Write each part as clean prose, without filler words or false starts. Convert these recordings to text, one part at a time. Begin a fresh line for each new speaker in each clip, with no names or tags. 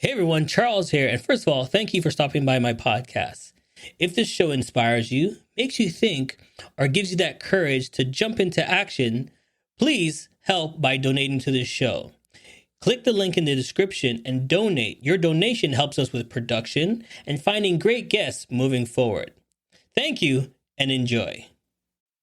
Hey everyone, Charles here. And first of all, thank you for stopping by my podcast. If this show inspires you, makes you think, or gives you that courage to jump into action, please help by donating to this show. Click the link in the description and donate. Your donation helps us with production and finding great guests moving forward. Thank you and enjoy.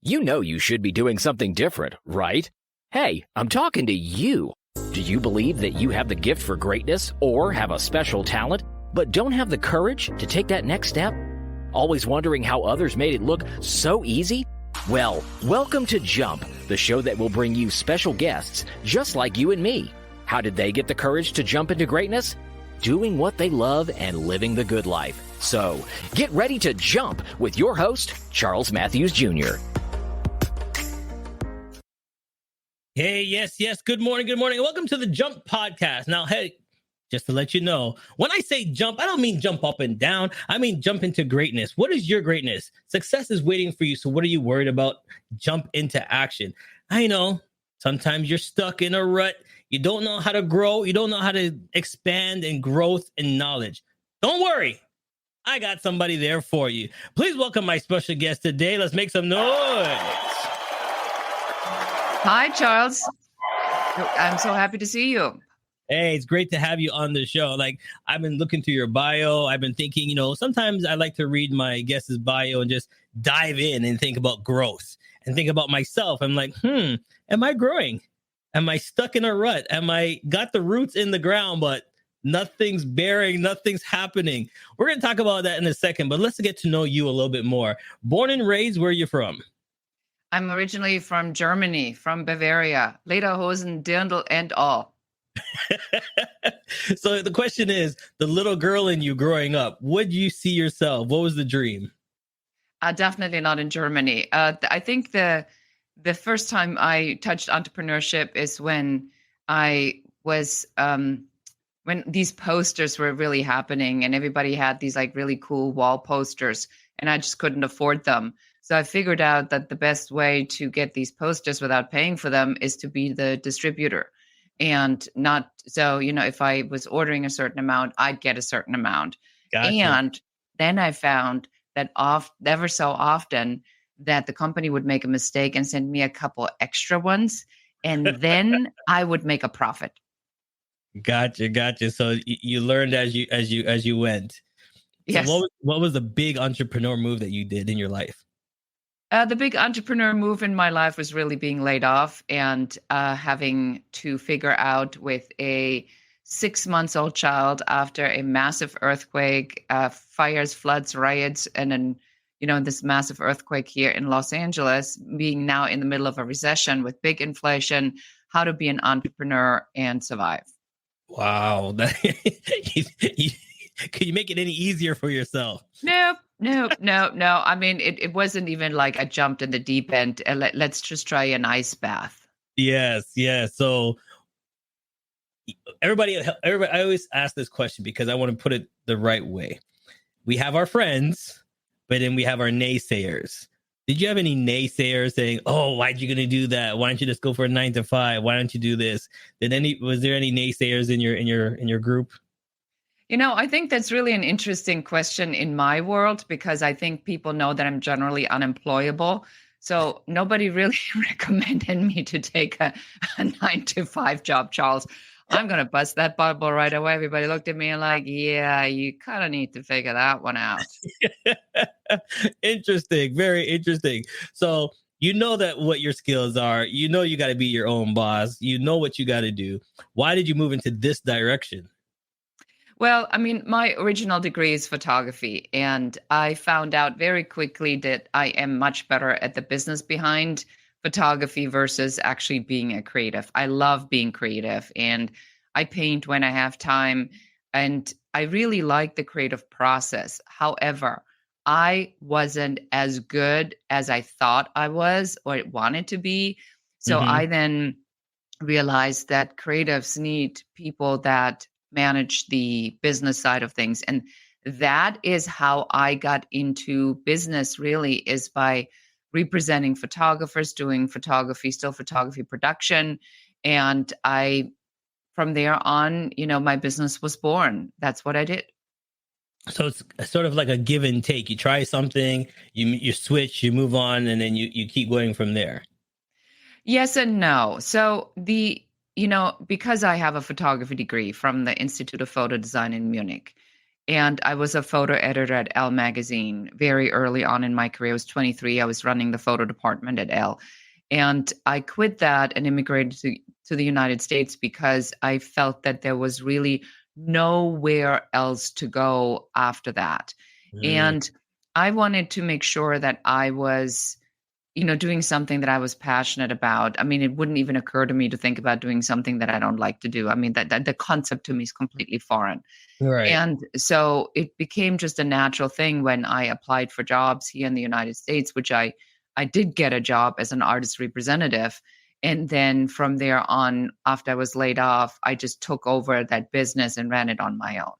You know you should be doing something different, right? Hey, I'm talking to you. Do you believe that you have the gift for greatness or have a special talent, but don't have the courage to take that next step? Always wondering how others made it look so easy? Well, welcome to Jump, the show that will bring you special guests just like you and me. How did they get the courage to jump into greatness? Doing what they love and living the good life. So, get ready to jump with your host, Charles Matthews Jr.
Hey, yes. Good morning. Welcome to the Jump Podcast. Now, hey, just to let you know, when I say jump, I don't mean jump up and down. I mean jump into greatness. What is your greatness? Success is waiting for you. So what are you worried about? Jump into action. I know sometimes you're stuck in a rut. You don't know how to grow. You don't know how to expand and growth and knowledge. Don't worry. I got somebody there for you. Please welcome my special guest today. Let's make some noise.
Hi, Charles. I'm so happy to see you.
Hey, it's great to have you on the show. Like, I've been looking through your bio. I've been thinking, sometimes I like to read my guest's bio and just dive in and think about growth and think about myself. I'm like, am I growing? Am I stuck in a rut? Am I got the roots in the ground, but nothing's bearing, nothing's happening? We're going to talk about that in a second, but let's get to know you a little bit more. Born and raised, where are you from?
I'm originally from Germany, from Bavaria. Lederhosen, Dirndl, and all.
So the question is, the little girl in you growing up, would you see yourself? What was the dream?
Definitely not in Germany. I think the first time I touched entrepreneurship is when I was when these posters were really happening and everybody had these like really cool wall posters and I just couldn't afford them. So I figured out that the best way to get these posters without paying for them is to be the distributor. And not so, if I was ordering a certain amount, I'd get a certain amount. Gotcha. And then I found that ever so often that the company would make a mistake and send me a couple extra ones. And then I would make a profit.
Gotcha. So you learned as you went.
Yes.
So what was the big entrepreneur move that you did in your life?
The big entrepreneur move in my life was really being laid off and having to figure out with a 6-month-old child after a massive earthquake, fires, floods, riots, and then, this massive earthquake here in Los Angeles, being now in the middle of a recession with big inflation, how to be an entrepreneur and survive.
Wow. Could you make it any easier for yourself?
Nope. I mean, it wasn't even like I jumped in the deep end. Let's just try an ice bath.
Yes. So everybody, I always ask this question because I want to put it the right way. We have our friends, but then we have our naysayers. Did you have any naysayers saying, "Oh, why'd you gonna do that? Why don't you just go for a 9 to 5? Why don't you do this?" Was there any naysayers in your group?
I think that's really an interesting question in my world because I think people know that I'm generally unemployable. So nobody really recommended me to take a 9 to 5 job, Charles. I'm going to bust that bubble right away. Everybody looked at me and like, yeah, you kind of need to figure that one out.
Interesting. Very interesting. So you know that what your skills are. You know you got to be your own boss. You know what you got to do. Why did you move into this direction?
Well, I mean, my original degree is photography, and I found out very quickly that I am much better at the business behind photography versus actually being a creative. I love being creative, and I paint when I have time, and I really like the creative process. However, I wasn't as good as I thought I was or wanted to be. So I then realized that creatives need people that manage the business side of things. And that is how I got into business, really, is by representing photographers, doing photography, still photography production. And I from there on, my business was born. That's what I did.
So it's sort of like a give and take. You try something, you switch, you move on, and then you keep going from there.
Yes and no. So because I have a photography degree from the Institute of Photo Design in Munich, and I was a photo editor at Elle magazine very early on in my career. I was 23. I was running the photo department at Elle. And I quit that and immigrated to the United States because I felt that there was really nowhere else to go after that. And I wanted to make sure that I was doing something that I was passionate about. I mean, it wouldn't even occur to me to think about doing something that I don't like to do. I mean, that the concept to me is completely foreign.
Right.
And so it became just a natural thing when I applied for jobs here in the United States, which I did get a job as an artist representative. And then from there on, after I was laid off, I just took over that business and ran it on my own.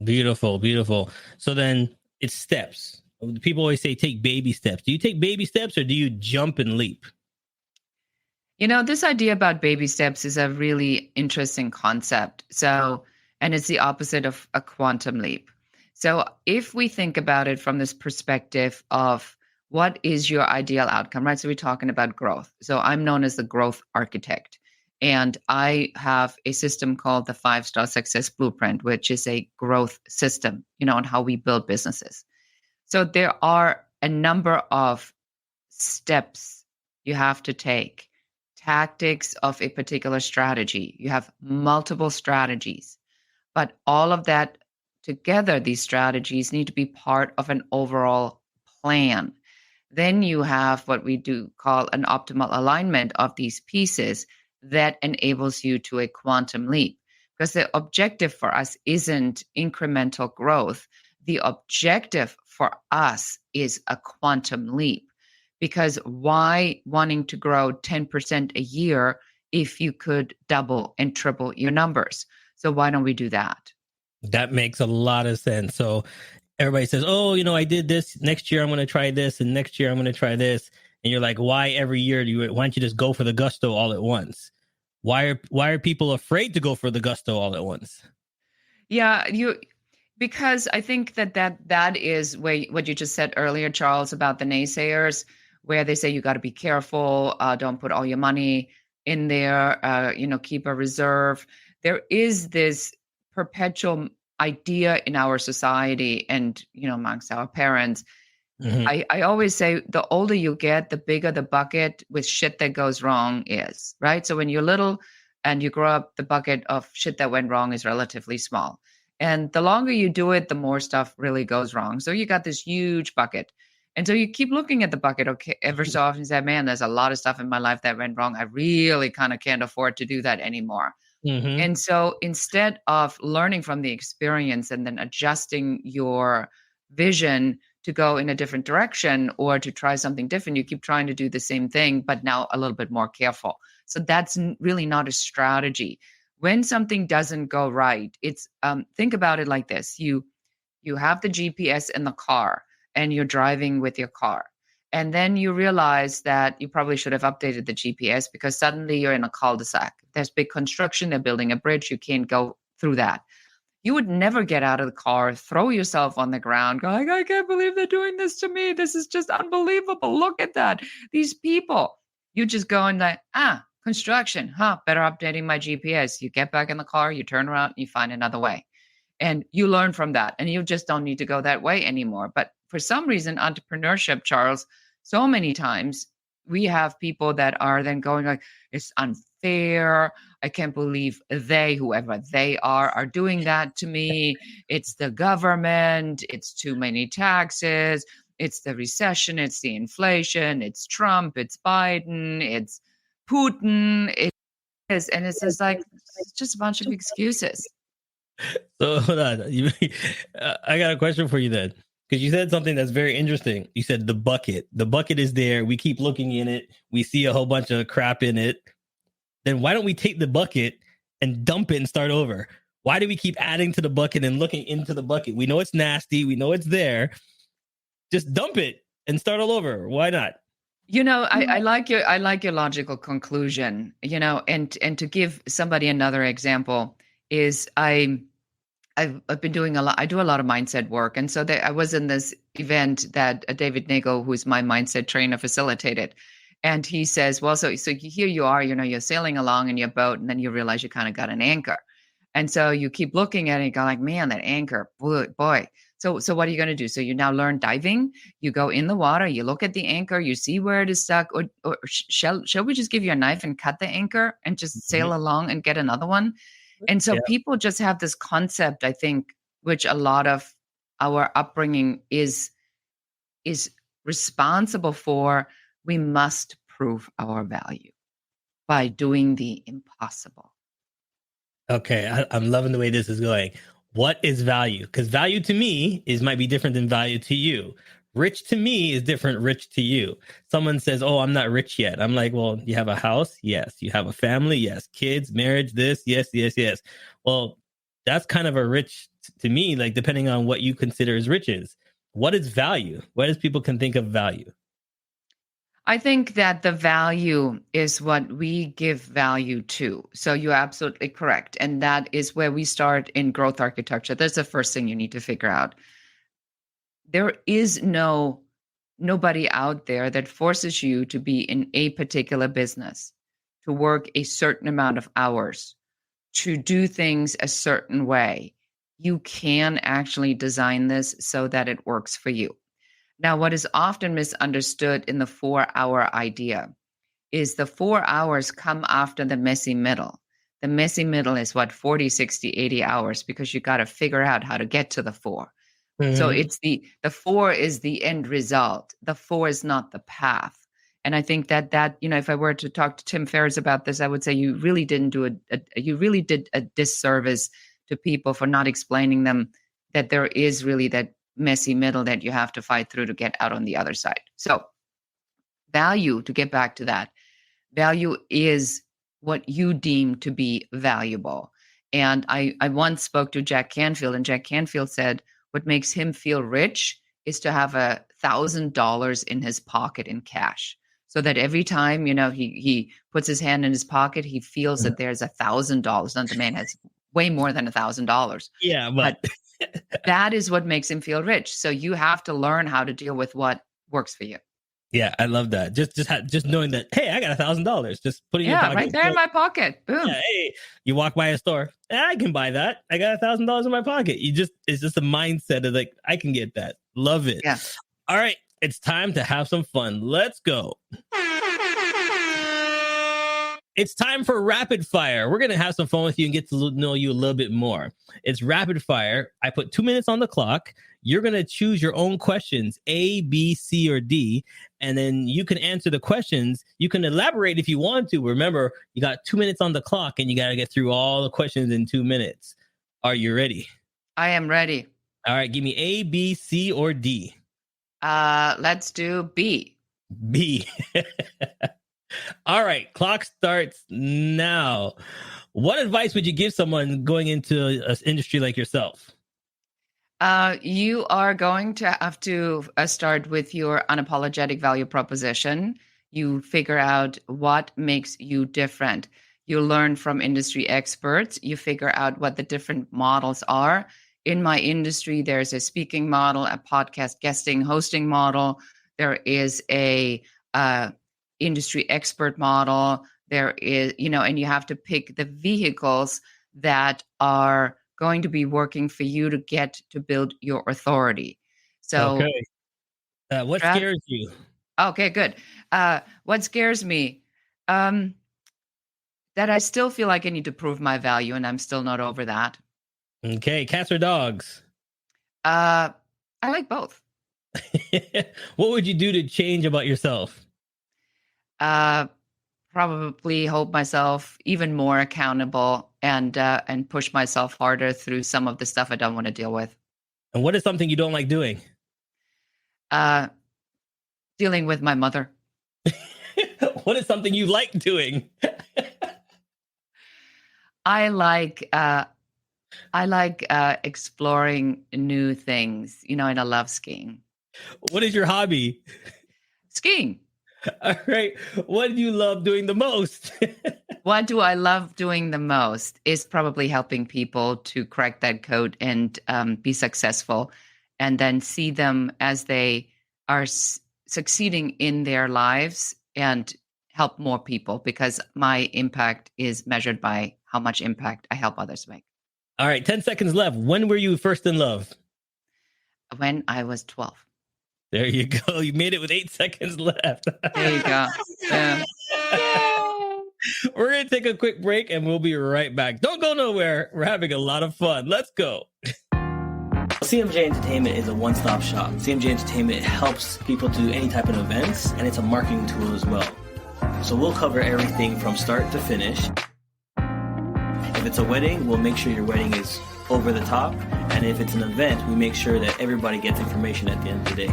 Beautiful, beautiful. So then it's steps. People always say take baby steps. Do you take baby steps or do you jump and leap?
This idea about baby steps is a really interesting concept. And it's the opposite of a quantum leap. So if we think about it from this perspective of what is your ideal outcome, right? So we're talking about growth. So I'm known as the growth architect. And I have a system called the 5-Star Success Blueprint, which is a growth system, on how we build businesses. So there are a number of steps you have to take, tactics of a particular strategy. You have multiple strategies, but all of that together, these strategies need to be part of an overall plan. Then you have what we do call an optimal alignment of these pieces that enables you to a quantum leap. Because the objective for us isn't incremental growth. The objective for us is a quantum leap. Because why wanting to grow 10% a year if you could double and triple your numbers? So why don't we do that?
That makes a lot of sense. So everybody says, oh, I did this. Next year, I'm going to try this. And next year, I'm going to try this. And you're like, why every year? Why don't you just go for the gusto all at once? Why are people afraid to go for the gusto all at once?
Yeah, because I think that is what you just said earlier, Charles, about the naysayers, where they say you got to be careful, don't put all your money in there, keep a reserve. There is this perpetual idea in our society and, amongst our parents. Mm-hmm. I always say the older you get, the bigger the bucket with shit that goes wrong is, right? So when you're little and you grow up, the bucket of shit that went wrong is relatively small. And the longer you do it, the more stuff really goes wrong. So you got this huge bucket. And so you keep looking at the bucket, okay, ever so often say, man, there's a lot of stuff in my life that went wrong. I really kind of can't afford to do that anymore. Mm-hmm. And so instead of learning from the experience and then adjusting your vision to go in a different direction or to try something different, you keep trying to do the same thing, but now a little bit more careful. So that's really not a strategy. When something doesn't go right, it's think about it like this. You have the GPS in the car and you're driving with your car. And then you realize that you probably should have updated the GPS because suddenly you're in a cul-de-sac. There's big construction. They're building a bridge. You can't go through that. You would never get out of the car, throw yourself on the ground, going, I can't believe they're doing this to me. This is just unbelievable. Look at that. These people. You just go and like, construction. Better updating my GPS. You get back in the car, you turn around, you find another way. And you learn from that. And you just don't need to go that way anymore. But for some reason, entrepreneurship, Charles, so many times we have people that are then going like, it's unfair. I can't believe whoever they are doing that to me. It's the government. It's too many taxes. It's the recession. It's the inflation. It's Trump. It's Biden. It's Putin. It is. And it's just like, it's just a bunch of excuses.
So hold on. I got a question for you then. Because you said something that's very interesting. You said the bucket. The bucket is there. We keep looking in it. We see a whole bunch of crap in it. Then why don't we take the bucket and dump it and start over? Why do we keep adding to the bucket and looking into the bucket? We know it's nasty. We know it's there. Just dump it and start all over. Why not?
I like your logical conclusion, and to give somebody another example is I've been doing a lot. I do a lot of mindset work, and so I was in this event that David Nagel, who's my mindset trainer, facilitated, and he says, "Well, so here you are, you're sailing along in your boat, and then you realize you kind of got an anchor, and so you keep looking at it, and go like, man, that anchor, boy." So what are you going to do? So you now learn diving. You go in the water, you look at the anchor, you see where it is stuck, or shall we just give you a knife and cut the anchor and just sail along and get another one? And so
Yeah.
people just have this concept, I think, which a lot of our upbringing is responsible for. We must prove our value by doing the impossible.
Okay, I'm loving the way this is going. What is value? Because value to me might be different than value to you. Rich to me is different, rich to you. Someone says, "Oh, I'm not rich yet." I'm like, "Well, you have a house? Yes. You have a family? Yes. Kids, marriage, this? Yes, yes, yes." Well, that's kind of a rich to me, like depending on what you consider as riches. What is value? What does people can think of value?
I think that the value is what we give value to. So you're absolutely correct. And that is where we start in growth architecture. That's the first thing you need to figure out. There is nobody out there that forces you to be in a particular business, to work a certain amount of hours, to do things a certain way. You can actually design this so that it works for you. Now, what is often misunderstood in the 4-hour idea is the 4 hours come after the messy middle. The messy middle is what, 40, 60, 80 hours, because you got to figure out how to get to the 4. So it's the 4 is the end result. The 4 is not the path. And I think that if I were to talk to Tim Ferriss about this, I would say you really didn't you really did a disservice to people for not explaining them that there is really that messy middle that you have to fight through to get out on the other side. So value, to get back to that, value is what you deem to be valuable. And I once spoke to Jack Canfield, and Jack Canfield said what makes him feel rich is to have $1,000 in his pocket in cash, so that every time he puts his hand in his pocket, he feels that there's $1,000. And the man has way more than $1,000.
Yeah, but
that is what makes him feel rich. So you have to learn how to deal with what works for you.
yeah, I love that. Just knowing that, hey, I got $1,000. Just putting in your pocket.
Right there in my pocket. Boom.
Yeah, hey, you walk by a store, I can buy that. I got $1,000 in my pocket. It's just a mindset of like, I can get that. Love it.
Yeah.
All right, it's time to have some fun. Let's go. It's time for rapid fire. We're going to have some fun with you and get to know you a little bit more. It's rapid fire. I put 2 minutes on the clock. You're going to choose your own questions, A, B, C, or D, and then you can answer the questions. You can elaborate if you want to. Remember, you got 2 minutes on the clock and you got to get through all the questions in 2 minutes. Are you ready?
I am ready.
All right, give me A, B, C, or D.
Let's do B.
B. All right, clock starts now. What advice would you give someone going into an industry like yourself?
You are going to have to start with your unapologetic value proposition. You figure out what makes you different. You learn from industry experts. You figure out what the different models are. In my industry, there's a speaking model, a podcast guesting, hosting model. There is a industry expert model. There is, and you have to pick the vehicles that are going to be working for you to get to build your authority. So,
okay. What scares you?
Okay, good. What scares me? That I still feel like I need to prove my value, and I'm still not over that.
Okay, cats or dogs?
I like both.
What would you do to change about yourself?
Probably hold myself even more accountable and push myself harder through some of the stuff I don't want to deal with.
And what is something you don't like doing?
Dealing with my mother.
What is something you like doing?
I like exploring new things, and I love skiing.
What is your hobby?
Skiing.
All right. What do you love doing the most?
What do I love doing the most is probably helping people to crack that code and be successful, and then see them as they are succeeding in their lives and help more people, because my impact is measured by how much impact I help others make.
All right. 10 seconds left. When were you first in love?
When I was 12.
There you go. You made it with 8 seconds left.
There you go. Yeah.
We're going to take a quick break and we'll be right back. Don't go nowhere. We're having a lot of fun. Let's go. CMJ Entertainment is a one-stop shop. CMJ Entertainment helps people do any type of events, and it's a marketing tool as well. So we'll cover everything from start to finish. If it's a wedding, we'll make sure your wedding is over the top. And if it's an event, we make sure that everybody gets information at the end of the day.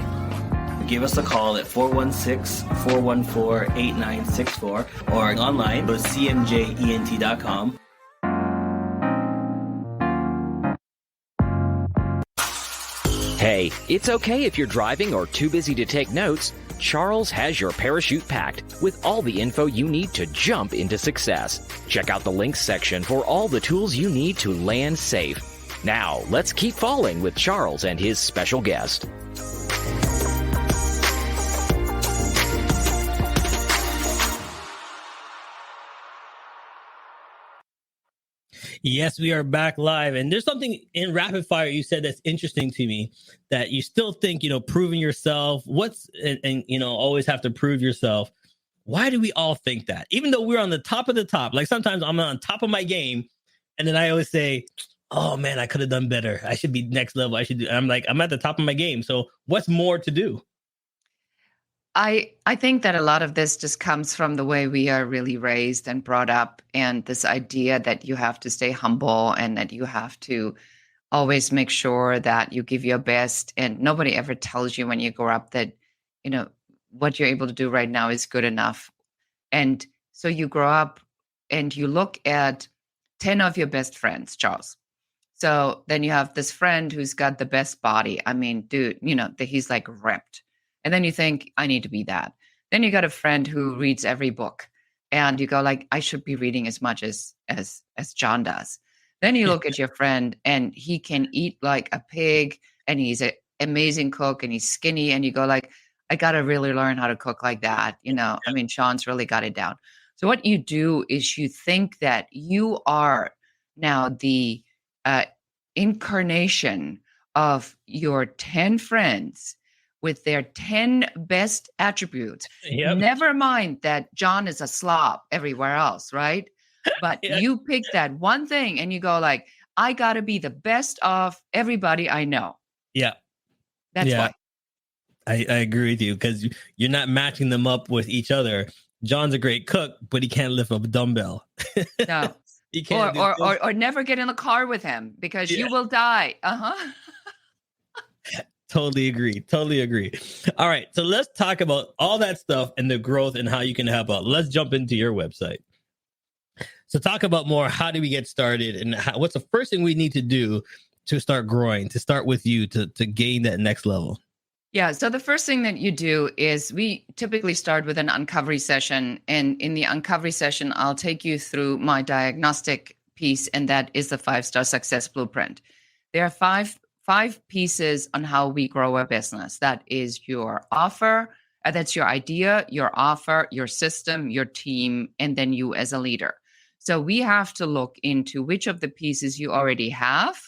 Give us a call at 416-414-8964 or online, go to cmjent.com.
Hey, it's okay if you're driving or too busy to take notes. Charles has your parachute packed with all the info you need to jump into success. Check out the links section for all the tools you need to land safe. Now, let's keep falling with Charles and his special guest.
Yes, we are back live. And there's something in rapid fire you said that's interesting to me, that you still think, proving yourself, and always have to prove yourself. Why do we all think that? Even though we're on the top of the top, like sometimes I'm on top of my game, and then I always say, oh man, I could have done better. I should be next level. I'm at the top of my game. So what's more to do?
I think that a lot of this just comes from the way we are really raised and brought up, and this idea that you have to stay humble and that you have to always make sure that you give your best. And nobody ever tells you when you grow up that, what you're able to do right now is good enough. And so you grow up and you look at 10 of your best friends, Charles. So then you have this friend who's got the best body. I mean, dude, he's like ripped. And then you think, I need to be that. Then you got a friend who reads every book, and you go like, I should be reading as much as John does. Then you look at your friend and he can eat like a pig, and he's an amazing cook, and he's skinny. And you go like, I got to really learn how to cook like that. I mean, Sean's really got it down. So what you do is you think that you are now the incarnation of your 10 friends with their 10 best attributes.
Yep.
Never mind that John is a slob everywhere else, right? But you pick that one thing and you go like, I got to be the best of everybody I know.
Yeah.
That's why.
I agree with you, because you're not matching them up with each other. John's a great cook, but he can't lift up a dumbbell.
No.
He can't
or never get in the car with him, because you will die.
Totally agree. All right. So let's talk about all that stuff and the growth and how you can help out. Let's jump into your website. So talk about more. How do we get started, and what's the first thing we need to do to start growing, to start with you, to gain that next level?
Yeah. So the first thing that you do is we typically start with an uncovery session. And in the uncovery session, I'll take you through my diagnostic piece, and that is the 5-star success blueprint. There are five pieces on how we grow a business. That is your offer, that's your idea, your offer, your system, your team, and then you as a leader. So we have to look into which of the pieces you already have,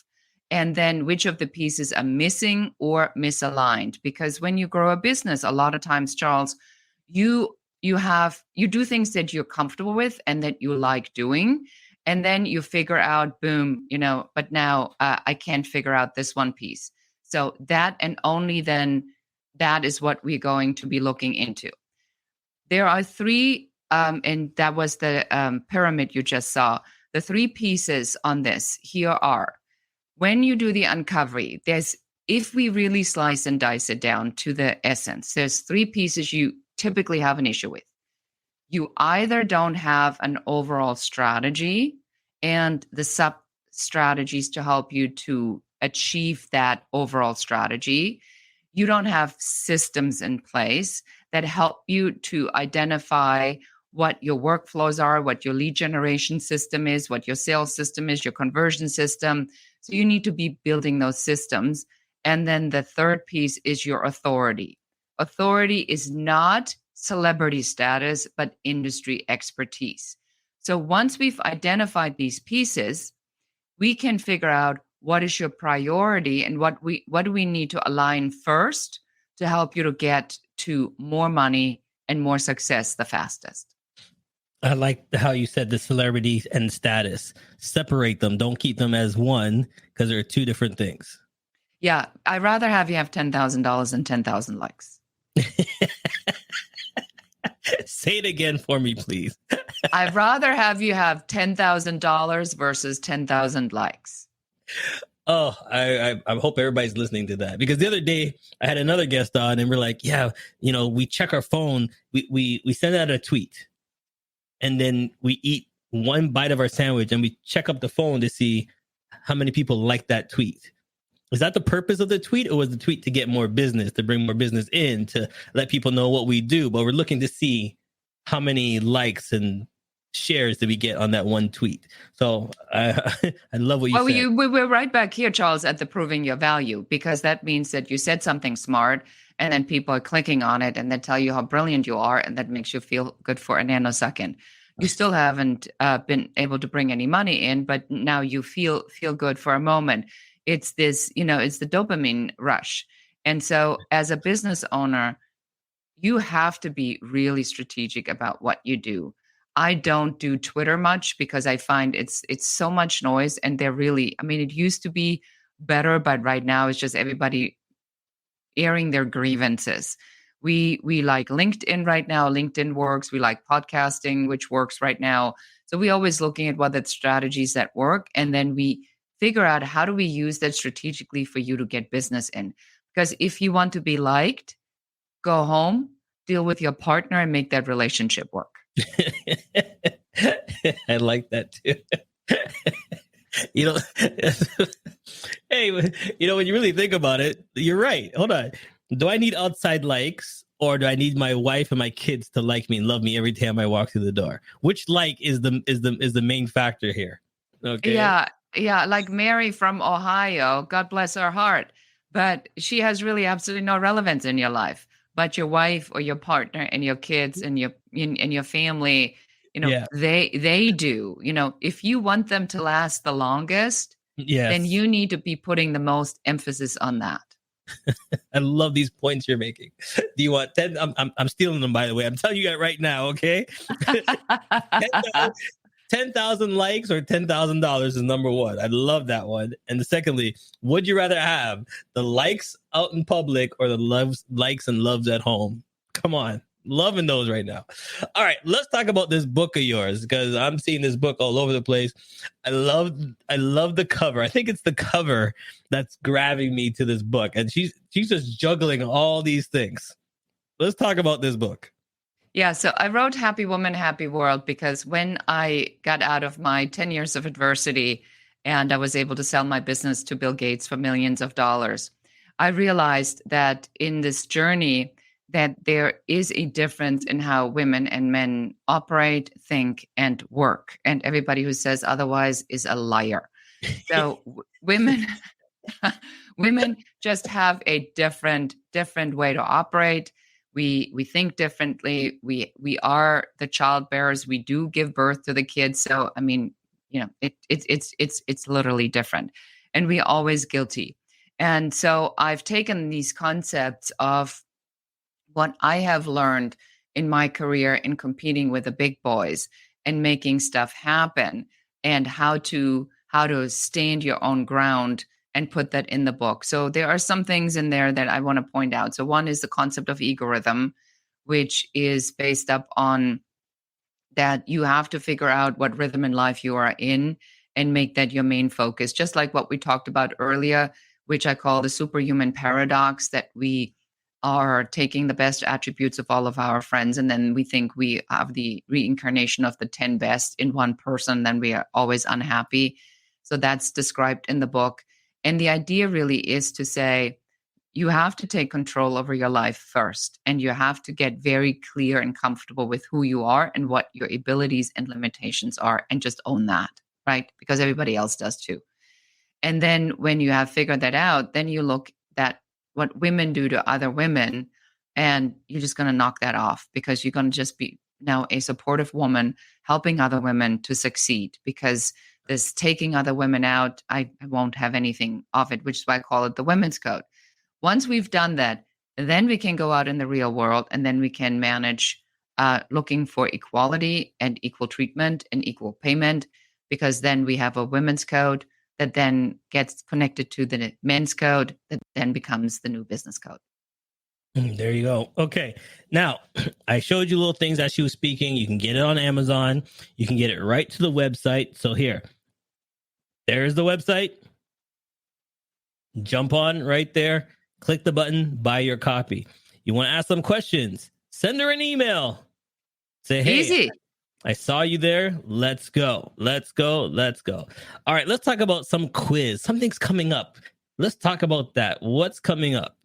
and then which of the pieces are missing or misaligned. Because when you grow a business, a lot of times, Charles, you do things that you're comfortable with and that you like doing. And then you figure out, boom, but now I can't figure out this one piece. So that, and only then, that is what we're going to be looking into. There are three, and that was the pyramid you just saw. The three pieces on this here are, when you do the uncovery, if we really slice and dice it down to the essence, there's three pieces you typically have an issue with. You either don't have an overall strategy and the sub strategies to help you to achieve that overall strategy. you don't have systems in place that help you to identify what your workflows are, what your lead generation system is, what your sales system is, your conversion system. So you need to be building those systems. And then the third piece is your authority. Authority is not celebrity status, but industry expertise. So once we've identified these pieces, we can figure out what is your priority and what do we need to align first to help you to get to more money and more success the fastest.
I like how you said the celebrity and status. Separate them. Don't keep them as one, because they're two different things.
Yeah, I'd rather have you have $10,000 than 10,000 likes.
Say it again for me, please.
I'd rather have you have $10,000 versus 10,000 likes.
Oh, I hope everybody's listening to that, because the other day I had another guest on and we're like, yeah, we check our phone. We send out a tweet and then we eat one bite of our sandwich and we check up the phone to see how many people like that tweet. Is that the purpose of the tweet, or was the tweet to get more business, to bring more business in, to let people know what we do? But we're looking to see how many likes and shares did we get on that one tweet. So I love what you said.
We're right back here, Charles, at the proving your value, because that means that you said something smart and then people are clicking on it and they tell you how brilliant you are, and that makes you feel good for a nanosecond. You still haven't been able to bring any money in, but now you feel good for a moment. It's this, it's the dopamine rush. And so as a business owner, you have to be really strategic about what you do. I don't do Twitter much because I find it's so much noise, and they're really, it used to be better, but right now it's just everybody airing their grievances. We like LinkedIn right now. LinkedIn works. We like podcasting, which works right now. So we always looking at what the strategies that work, and then we figure out how do we use that strategically for you to get business in. Because if you want to be liked, go home, deal with your partner, and make that relationship work.
I like that too. Hey, when you really think about it, you're right. Hold on. Do I need outside likes, or do I need my wife and my kids to like me and love me every time I walk through the door? Which like is the main factor here? Okay.
Yeah. Like Mary from Ohio, God bless her heart, but she has really absolutely no relevance in your life. But your wife or your partner and your kids and your family, they do. If you want them to last the longest,
yes,
then you need to be putting the most emphasis on that.
I love these points you're making. Do you want 10? I'm stealing them, by the way. I'm telling you that right now, okay? 10,000 likes or $10,000 is number one. I love that one. And secondly, would you rather have the likes out in public or the likes and loves at home? Come on. Loving those right now. All right, let's talk about this book of yours, because I'm seeing this book all over the place. I love the cover. I think it's the cover that's grabbing me to this book, and she's just juggling all these things. Let's talk about this book.
Yeah, so I wrote Happy Woman, Happy World because when I got out of my 10 years of adversity and I was able to sell my business to Bill Gates for millions of dollars, I realized that in this journey that there is a difference in how women and men operate, think, and work. And everybody who says otherwise is a liar. So women just have a different way to operate. We think differently. We are the child bearers. We do give birth to the kids. So it's literally different, and we're always guilty. And so I've taken these concepts of what I have learned in my career in competing with the big boys and making stuff happen, and how to stand your own ground and put that in the book. So there are some things in there that I want to point out. So one is the concept of egorithm, which is based up on that you have to figure out what rhythm in life you are in and make that your main focus. Just like what we talked about earlier, which I call the superhuman paradox, that we are taking the best attributes of all of our friends, and then we think we have the reincarnation of the 10 best in one person, then we are always unhappy. So that's described in the book. And the idea really is to say, you have to take control over your life first, and you have to get very clear and comfortable with who you are and what your abilities and limitations are, and just own that, right? Because everybody else does too. And then when you have figured that out, then you look at what women do to other women, and you're just going to knock that off, because you're going to just be now a supportive woman helping other women to succeed. Because this taking other women out, I won't have anything of it, which is why I call it the women's code. Once we've done that, then we can go out in the real world, and then we can manage looking for equality and equal treatment and equal payment, because then we have a women's code that then gets connected to the men's code that then becomes the new business code.
There you go. Okay. Now, I showed you little things as she was speaking. You can get it on Amazon. You can get it right to the website. So there's the website. Jump on right there. Click the button, buy your copy. You want to ask some questions, send her an email. Say, hey,
easy.
I saw you there. Let's go. Let's go. Let's go. All right. Let's talk about some quiz. Something's coming up. Let's talk about that. What's coming up?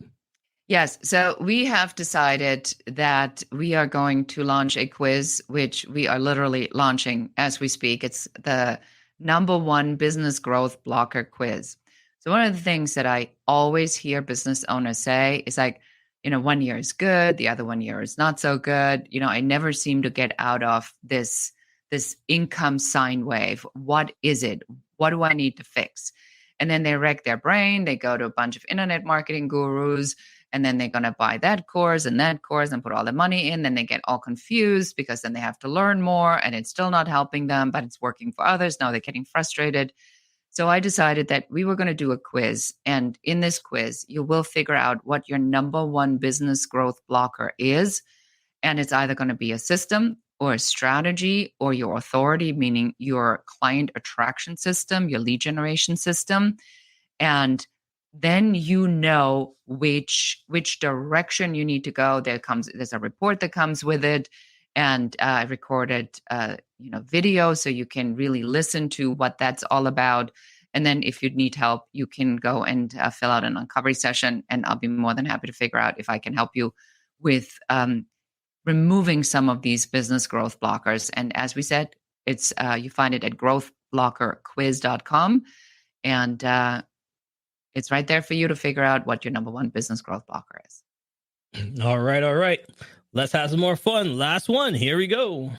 Yes. So we have decided that we are going to launch a quiz, which we are literally launching as we speak. It's the #1 business growth blocker quiz. So one of the things that I always hear business owners say is like, 1 year is good, the other 1 year is not so good. I never seem to get out of this income sine wave. What is it? What do I need to fix? And then they wreck their brain. They go to a bunch of internet marketing gurus, and then they're going to buy that course and put all the money in. Then they get all confused, because then they have to learn more, and it's still not helping them, but it's working for others. Now they're getting frustrated. So I decided that we were going to do a quiz. And in this quiz, you will figure out what your #1 business growth blocker is. And it's either going to be a system or a strategy or your authority, meaning your client attraction system, your lead generation system. And then which direction you need to go. There's a report that comes with it, and I recorded video, so you can really listen to what that's all about. And then if you need help, you can go and fill out an uncovery session, and I'll be more than happy to figure out if I can help you with removing some of these business growth blockers. And as we said, it's you find it at growthblockerquiz.com, and it's right there for you to figure out what your #1 business growth blocker is.
All right. Let's have some more fun. Last one. Here we go.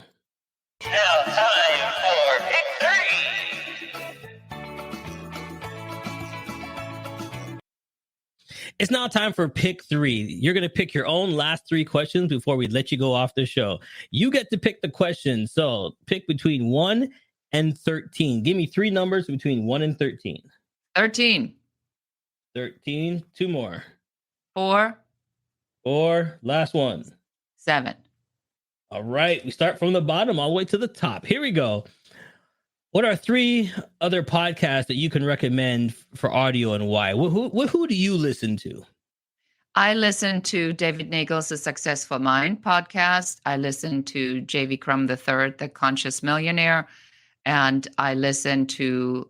Now time for Pick 3.
It's now time for Pick 3. You're going to pick your own last 3 questions before we let you go off the show. You get to pick the question. So pick between 1 and 13. Give me 3 numbers between 1 and 13.
13.
13. 2 more.
4.
4. Last one.
7.
All right. We start from the bottom all the way to the top. Here we go. What are 3 other podcasts that you can recommend for audio, and why? Who do you listen to?
I listen to David Nagel's The Successful Mind podcast. I listen to J.V. Crum III, The Conscious Millionaire. And I listen to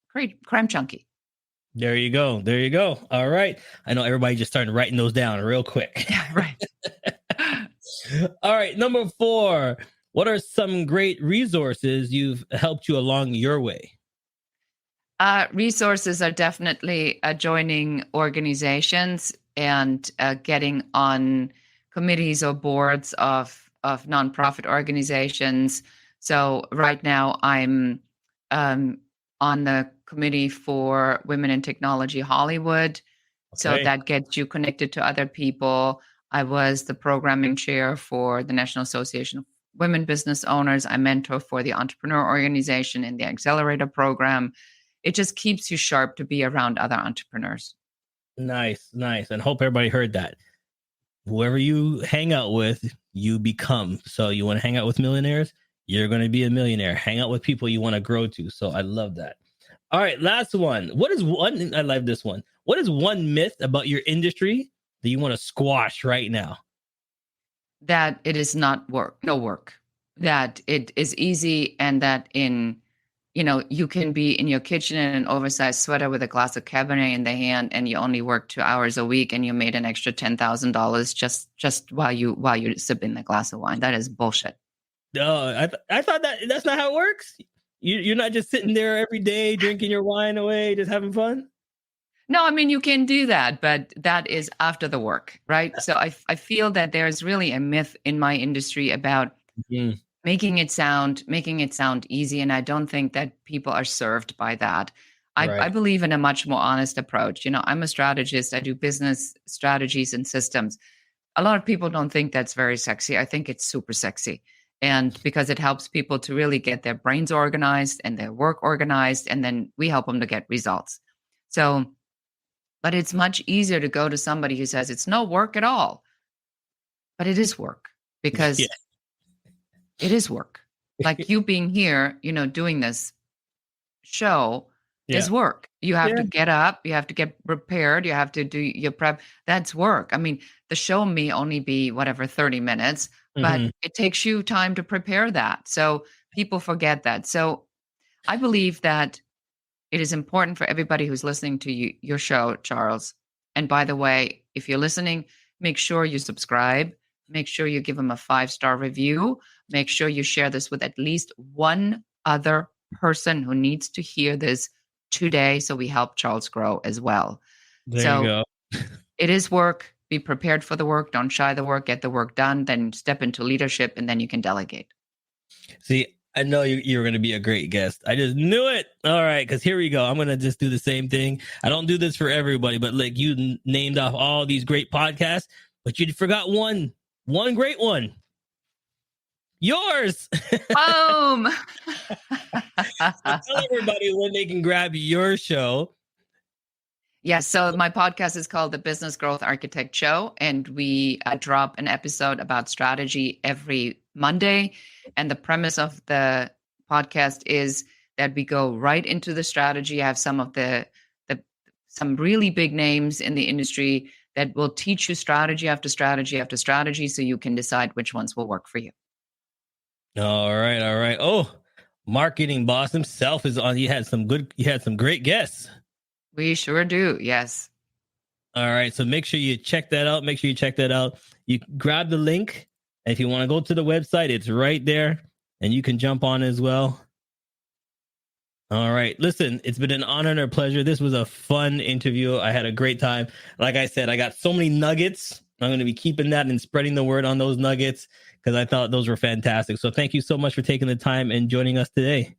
Crime Junkie.
There you go. All right. I know everybody just started writing those down real quick.
Yeah, right.
All right. Number 4. What are some great resources you've helped you along your way?
Resources are definitely joining organizations and getting on committees or boards of nonprofit organizations. So right now I'm on the committee for Women in Technology Hollywood. Okay. So that gets you connected to other people. I was the programming chair for the National Association of Women Business Owners. I mentor for the Entrepreneur Organization in the Accelerator program. It just keeps you sharp to be around other entrepreneurs.
Nice. And hope everybody heard that. Whoever you hang out with, you become. So you want to hang out with millionaires, you're going to be a millionaire. Hang out with people you want to grow to. So I love that. All right, last one. I love this one. What is one myth about your industry that you want to squash right now?
That it is no work, that it is easy, and that in you can be in your kitchen in an oversized sweater with a glass of Cabernet in the hand, and you only work 2 hours a week, and you made an extra $10,000 just while you're sipping the glass of wine. That is bullshit.
No, I thought that's not how it works. You're not just sitting there every day drinking your wine away, just having fun.
No, I mean, you can do that, but that is after the work, right? So I feel that there's really a myth in my industry about making it sound easy, and I don't think that people are served by that. I believe in a much more honest approach. I'm a strategist. I do business strategies and systems. A lot of people don't think that's very sexy. I think it's super sexy. And because it helps people to really get their brains organized and their work organized, and then we help them to get results. So, but it's much easier to go to somebody who says it's no work at all. But it is work, because it is work. Like you being here, doing this show is work. You have to get up, you have to get prepared, you have to do your prep. That's work. I mean, the show may only be 30 minutes, but it takes you time to prepare that. So people forget that. So I believe that it is important for everybody who's listening to your show, Charles. And by the way, if you're listening, make sure you subscribe. Make sure you give them a 5-star review. Make sure you share this with at least one other person who needs to hear this today, so we help Charles grow as well.
There you go.
It is work. Be prepared for the work. Don't shy the work. Get the work done. Then step into leadership, and then you can delegate.
See, I know you were going to be a great guest. I just knew it. All right, because here we go. I'm going to just do the same thing. I don't do this for everybody, but like you named off all these great podcasts, but you forgot one great one. Yours.
Boom.
So tell everybody when they can grab your show.
Yes. So my podcast is called The Business Growth Architect Show, and we drop an episode about strategy every Monday. And the premise of the podcast is that we go right into the strategy. I have some of some really big names in the industry that will teach you strategy after strategy after strategy, so you can decide which ones will work for you.
All right. Oh, marketing boss himself is on. You had some great guests.
We sure do. Yes.
All right. So make sure you check that out. You grab the link. And if you want to go to the website, it's right there, and you can jump on as well. All right. Listen, it's been an honor and a pleasure. This was a fun interview. I had a great time. Like I said, I got so many nuggets. I'm going to be keeping that and spreading the word on those nuggets, because I thought those were fantastic. So thank you so much for taking the time and joining us today.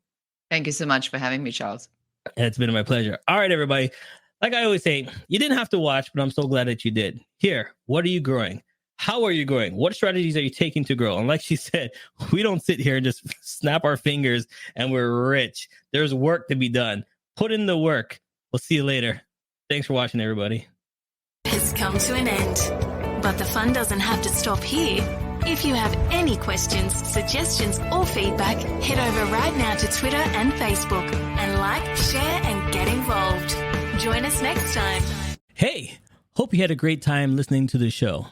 Thank you so much for having me, Charles.
It's been my pleasure. All right, everybody. Like I always say, you didn't have to watch, but I'm so glad that you did. Here, what are you growing? How are you growing? What strategies are you taking to grow? And like she said, we don't sit here and just snap our fingers and we're rich. There's work to be done. Put in the work. We'll see you later. Thanks for watching, everybody.
Has come to an end, but the fun doesn't have to stop here. If you have any questions, suggestions, or feedback, head over right now to Twitter and Facebook and like, share, and get involved. Join us next time.
Hey, hope you had a great time listening to the show.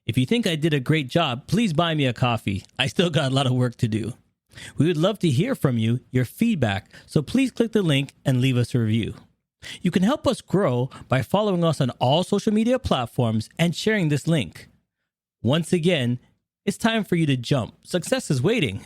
If you think I did a great job, please buy me a coffee. I still got a lot of work to do. We would love to hear from you, your feedback, so please click the link and leave us a review. You can help us grow by following us on all social media platforms and sharing this link. Once again, it's time for you to jump. Success is waiting.